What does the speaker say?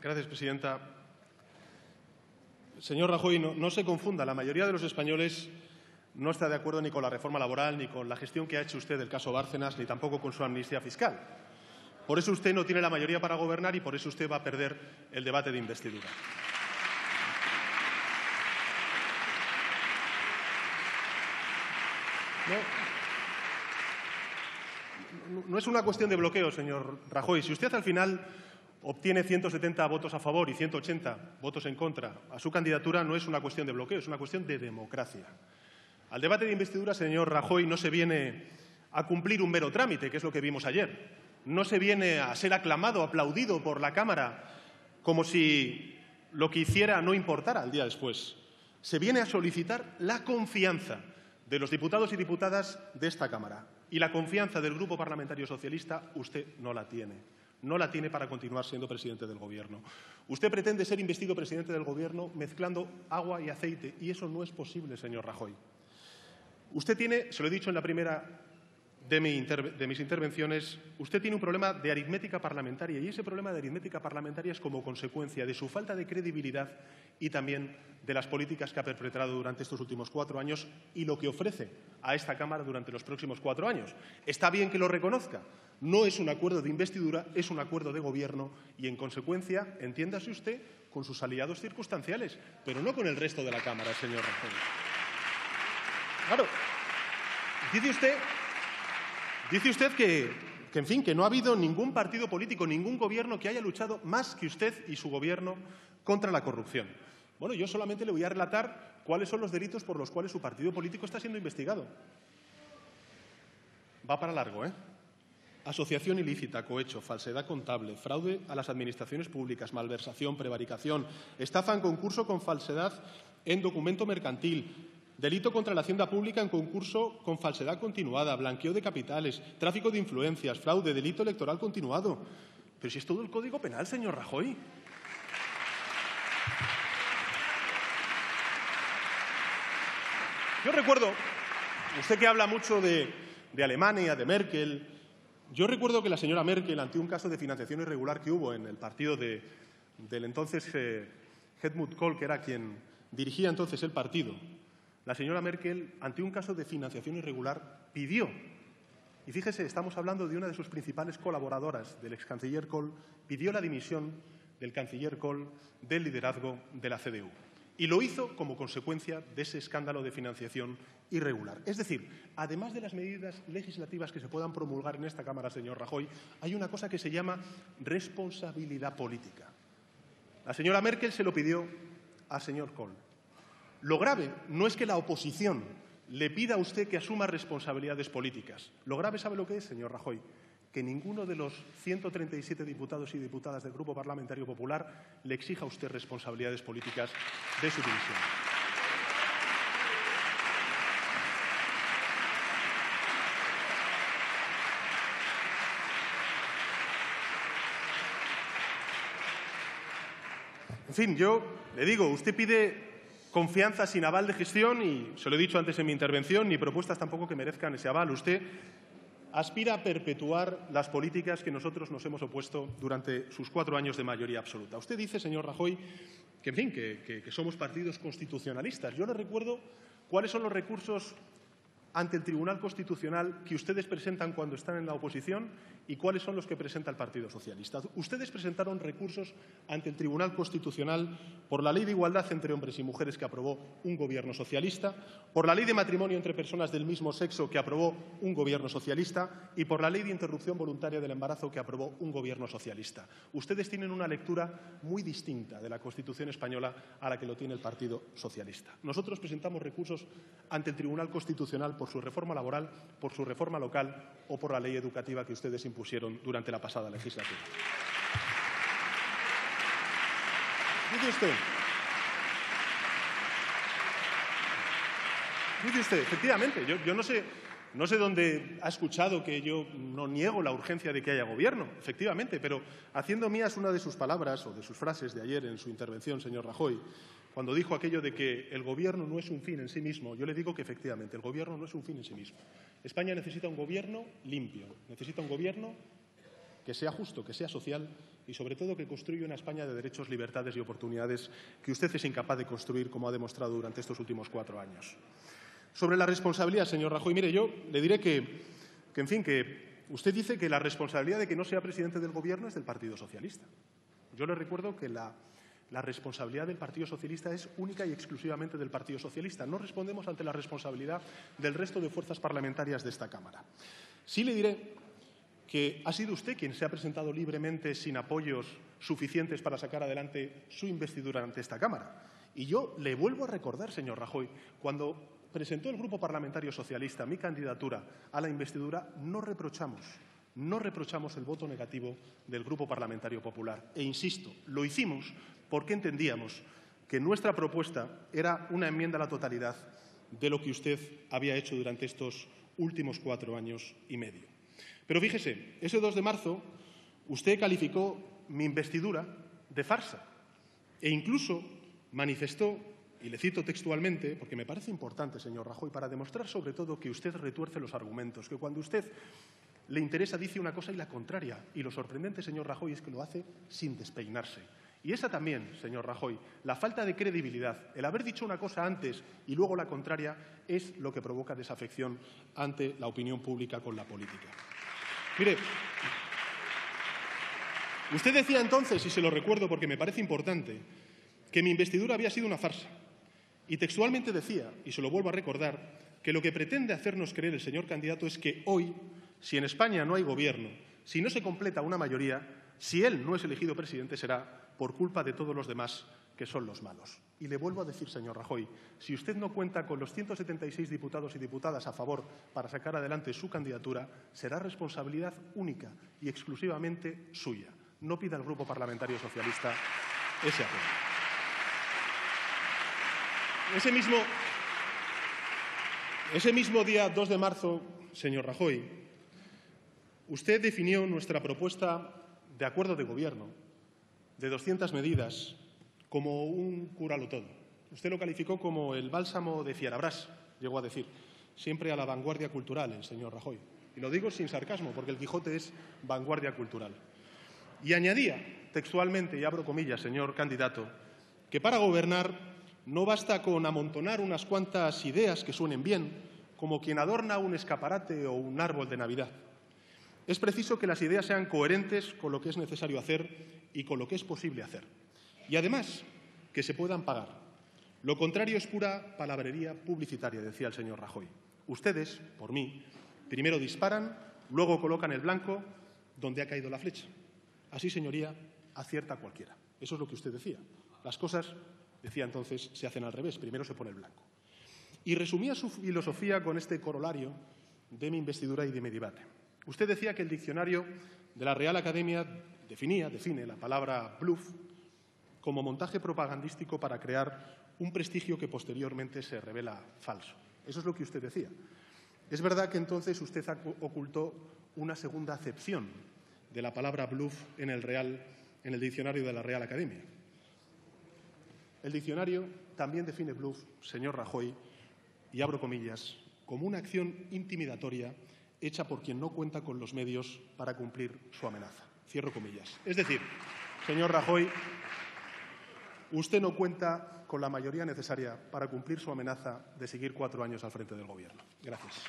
Gracias, presidenta. Señor Rajoy, no se confunda. La mayoría de los españoles no está de acuerdo ni con la reforma laboral, ni con la gestión que ha hecho usted del caso Bárcenas, ni tampoco con su amnistía fiscal. Por eso usted no tiene la mayoría para gobernar y por eso usted va a perder el debate de investidura. No es una cuestión de bloqueo, señor Rajoy. Si usted al final obtiene 170 votos a favor y 180 votos en contra a su candidatura, no es una cuestión de bloqueo, es una cuestión de democracia. Al debate de investidura, señor Rajoy, no se viene a cumplir un mero trámite, que es lo que vimos ayer. No se viene a ser aclamado, aplaudido por la Cámara, como si lo que hiciera no importara al día después. Se viene a solicitar la confianza de los diputados y diputadas de esta Cámara. Y la confianza del Grupo Parlamentario Socialista usted no la tiene. No la tiene para continuar siendo presidente del Gobierno. Usted pretende ser investido presidente del Gobierno mezclando agua y aceite, y eso no es posible, señor Rajoy. Usted tiene, se lo he dicho en la primera de mis intervenciones, usted tiene un problema de aritmética parlamentaria, y ese problema de aritmética parlamentaria es como consecuencia de su falta de credibilidad y también de las políticas que ha perpetrado durante estos últimos 4 años y lo que ofrece a esta Cámara durante los próximos 4 años. Está bien que lo reconozca. No es un acuerdo de investidura, es un acuerdo de gobierno y, en consecuencia, entiéndase usted con sus aliados circunstanciales, pero no con el resto de la Cámara, señor Rajoy. Claro, dice usted que no ha habido ningún partido político, ningún gobierno que haya luchado más que usted y su gobierno contra la corrupción. Bueno, yo solamente le voy a relatar cuáles son los delitos por los cuales su partido político está siendo investigado. Va para largo, ¿eh? Asociación ilícita, cohecho, falsedad contable, fraude a las administraciones públicas, malversación, prevaricación, estafa en concurso con falsedad en documento mercantil, delito contra la hacienda pública en concurso con falsedad continuada, blanqueo de capitales, tráfico de influencias, fraude, delito electoral continuado. Pero si es todo el Código Penal, señor Rajoy. Yo recuerdo, usted que habla mucho de Alemania, de Merkel, yo recuerdo que la señora Merkel, ante un caso de financiación irregular que hubo en el partido del entonces Helmut Kohl, que era quien dirigía entonces el partido, la señora Merkel, ante un caso de financiación irregular, pidió, y fíjese, estamos hablando de una de sus principales colaboradoras, del ex canciller Kohl, pidió la dimisión del canciller Kohl del liderazgo de la CDU. Y lo hizo como consecuencia de ese escándalo de financiación irregular. Es decir, además de las medidas legislativas que se puedan promulgar en esta Cámara, señor Rajoy, hay una cosa que se llama responsabilidad política. La señora Merkel se lo pidió al señor Kohl. Lo grave no es que la oposición le pida a usted que asuma responsabilidades políticas. Lo grave, ¿sabe lo que es, señor Rajoy? Que ninguno de los 137 diputados y diputadas del Grupo Parlamentario Popular le exija a usted responsabilidades políticas de su dimisión. En fin, yo le digo, usted pide confianza sin aval de gestión y, se lo he dicho antes en mi intervención, ni propuestas tampoco que merezcan ese aval. Usted aspira a perpetuar las políticas que nosotros nos hemos opuesto durante sus 4 años de mayoría absoluta. Usted dice, señor Rajoy, que, en fin, que somos partidos constitucionalistas. Yo le recuerdo cuáles son los recursos ante el Tribunal Constitucional que ustedes presentan cuando están en la oposición y cuáles son los que presenta el Partido Socialista. Ustedes presentaron recursos ante el Tribunal Constitucional por la Ley de Igualdad entre hombres y mujeres que aprobó un Gobierno socialista, por la Ley de Matrimonio entre personas del mismo sexo que aprobó un Gobierno socialista y por la Ley de Interrupción Voluntaria del Embarazo que aprobó un Gobierno socialista. Ustedes tienen una lectura muy distinta de la Constitución española a la que lo tiene el Partido Socialista. Nosotros presentamos recursos ante el Tribunal Constitucional por su reforma laboral, por su reforma local o por la ley educativa que ustedes impusieron durante la pasada legislatura. Dice usted, efectivamente, yo no sé dónde ha escuchado que yo no niego la urgencia de que haya gobierno, efectivamente, pero haciendo mías una de sus palabras o de sus frases de ayer en su intervención, señor Rajoy, cuando dijo aquello de que el gobierno no es un fin en sí mismo, yo le digo que efectivamente el gobierno no es un fin en sí mismo. España necesita un gobierno limpio, necesita un gobierno que sea justo, que sea social y, sobre todo, que construya una España de derechos, libertades y oportunidades que usted es incapaz de construir, como ha demostrado durante estos últimos 4 años. Sobre la responsabilidad, señor Rajoy, mire, yo le diré que usted dice que la responsabilidad de que no sea presidente del Gobierno es del Partido Socialista. Yo le recuerdo que la responsabilidad del Partido Socialista es única y exclusivamente del Partido Socialista. No respondemos ante la responsabilidad del resto de fuerzas parlamentarias de esta Cámara. Sí le diré que ha sido usted quien se ha presentado libremente sin apoyos suficientes para sacar adelante su investidura ante esta Cámara. Y yo le vuelvo a recordar, señor Rajoy, cuando presentó el Grupo Parlamentario Socialista mi candidatura a la investidura, no reprochamos el voto negativo del Grupo Parlamentario Popular. E insisto, lo hicimos porque entendíamos que nuestra propuesta era una enmienda a la totalidad de lo que usted había hecho durante estos últimos 4 años y medio. Pero fíjese, ese 2 de marzo usted calificó mi investidura de farsa e incluso manifestó, y le cito textualmente, porque me parece importante, señor Rajoy, para demostrar sobre todo que usted retuerce los argumentos, que cuando usted le interesa dice una cosa y la contraria. Y lo sorprendente, señor Rajoy, es que lo hace sin despeinarse. Y esa también, señor Rajoy, la falta de credibilidad, el haber dicho una cosa antes y luego la contraria, es lo que provoca desafección ante la opinión pública con la política. Mire, usted decía entonces, y se lo recuerdo porque me parece importante, que mi investidura había sido una farsa. Y textualmente decía, y se lo vuelvo a recordar, que lo que pretende hacernos creer el señor candidato es que hoy, si en España no hay gobierno, si no se completa una mayoría, si él no es elegido presidente será por culpa de todos los demás, que son los malos. Y le vuelvo a decir, señor Rajoy, si usted no cuenta con los 176 diputados y diputadas a favor para sacar adelante su candidatura, será responsabilidad única y exclusivamente suya. No pida al Grupo Parlamentario Socialista ese apoyo. Ese mismo día 2 de marzo, señor Rajoy, usted definió nuestra propuesta de acuerdo de gobierno de 200 medidas como un cúralo todo. Usted lo calificó como el bálsamo de Fierabrás, llegó a decir. Siempre a la vanguardia cultural, el señor Rajoy. Y lo digo sin sarcasmo, porque el Quijote es vanguardia cultural. Y añadía textualmente, y abro comillas, señor candidato, que para gobernar no basta con amontonar unas cuantas ideas que suenen bien, como quien adorna un escaparate o un árbol de Navidad. Es preciso que las ideas sean coherentes con lo que es necesario hacer y con lo que es posible hacer. Y además, que se puedan pagar. Lo contrario es pura palabrería publicitaria, decía el señor Rajoy. Ustedes, por mí, primero disparan, luego colocan el blanco donde ha caído la flecha. Así, señoría, acierta cualquiera. Eso es lo que usted decía. Las cosas, decía entonces, se hacen al revés. Primero se pone el blanco. Y resumía su filosofía con este corolario de mi investidura y de mi debate. Usted decía que el diccionario de la Real Academia define la palabra bluff como montaje propagandístico para crear un prestigio que posteriormente se revela falso. Eso es lo que usted decía. Es verdad que entonces usted ocultó una segunda acepción de la palabra bluff en el diccionario de la Real Academia. El diccionario también define bluff, señor Rajoy, y abro comillas, como una acción intimidatoria hecha por quien no cuenta con los medios para cumplir su amenaza. Cierro comillas. Es decir, señor Rajoy, usted no cuenta con la mayoría necesaria para cumplir su amenaza de seguir 4 años al frente del Gobierno. Gracias.